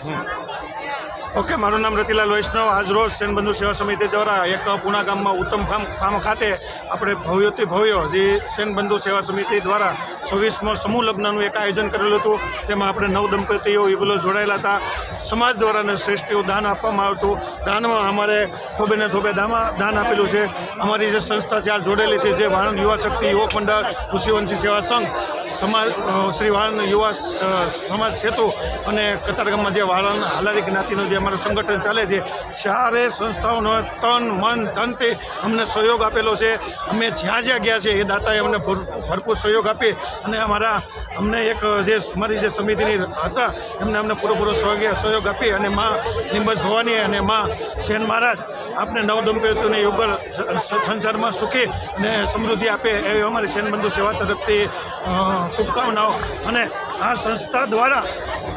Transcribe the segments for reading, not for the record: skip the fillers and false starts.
Okay, મારું નામ રતિલાલ વૈષ્ણવ. આજ રોજ સેન બંધુ સેવા સમિતિ દ્વારા એક પુના ગામમાં ઉત્તમ ફાર્મ ખાતે આપણે ભવ્યોથી ભવ્ય જે સેન બંધુ સેવા સમિતિ દ્વારા 24મો સમૂહ લગ્નનું એક આયોજન કરેલું હતું. તેમાં આપણે 9 દંપતીઓ યુગલો જોડાયેલા હતા. સમાજ દ્વારા શ્રેષ્ઠીઓ દાન આપવામાં આવતું. દાનમાં અમારે થોબે ને થોબે દાન આપેલું છે. અમારી જે સંસ્થા ચાર જોડેલી છે, જે વાણંદ યુવા શક્તિ યુવક મંડળ, ઋષિવંશી સેવા સંઘ, સમાજ શ્રી વાણંદ યુવા સમાજ સેતુ અને કતારગામમાં જે વાણંદ હાલારી જ્ઞાતિનું જે અમારું સંગઠન ચાલે છે, ચારે સંસ્થાઓનો તન મન ધનથી અમને સહયોગ આપેલો છે. અમે જ્યાં જ્યાં ગયા છે એ દાતાએ અમને ભરપૂર સહયોગ આપી અને અમને એક જે અમારી જે સમિતિની હતા એમને અમને પૂરેપૂરો સહયોગ આપી અને માં નિંબસ ભવાની અને માં સેન મહારાજ આપને નવ દંપતીઓને યુગલ સંસારમાં સુખી અને સમૃદ્ધિ આપે એવી અમારી સેન બંધુ સેવા તરફથી શુભકામનાઓ. અને આ સંસ્થા દ્વારા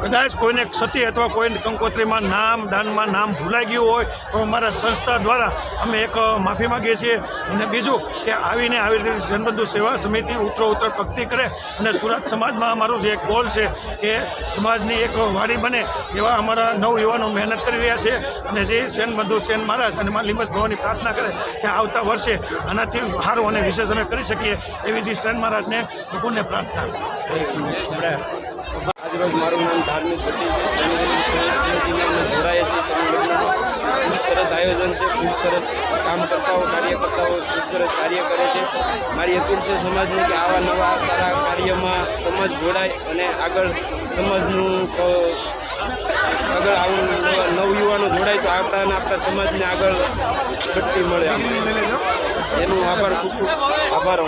કદાચ કોઈને ક્ષતિ અથવા કોઈ કંકોત્રીમાં દાનમાં નામ ભૂલાઈ ગયું હોય તો અમારા સંસ્થા દ્વારા અમે એક માફી માગીએ છીએ. અને બીજું કે આવીને આવી રીતે સેન બંધુ સેવા સમિતિ ઉત્તરોત્તર પ્રગતિ કરે અને સુરત સમાજમાં અમારું જે એક ગોલ છે કે સમાજની એક વાડી બને એવા અમારા નવયુવાનો મહેનત કરી રહ્યા છે. અને જે સેન બંધુ સેન મહારાજ અને માં લીંબચ ભવાની પ્રાર્થના કરે કે આવતા વર્ષે આનાથી સારું અને વિશેષ અમે કરી શકીએ એવી જે સેન મહારાજને ભગવાનને પ્રાર્થના. આજરોજ મારું નામ ધાર્મિક ભટ્ટી છે. સેન બંધુ સમિતિમાં અમે જોડાયા છીએ. ખૂબ સરસ આયોજન છે, ખૂબ સરસ કામ કરતાઓ, કાર્યકર્તાઓ ખૂબ સરસ કાર્ય કરે છે. મારી અપીલ છે સમાજને કે આવા નવા સારા કાર્યમાં સમાજ જોડાય અને આગળ સમાજનું આવું નવયુવાનો જોડાય તો આપણા સમાજને આગળ શક્તિ મળે. એનું આભાર, ખૂબ ખૂબ આભાર.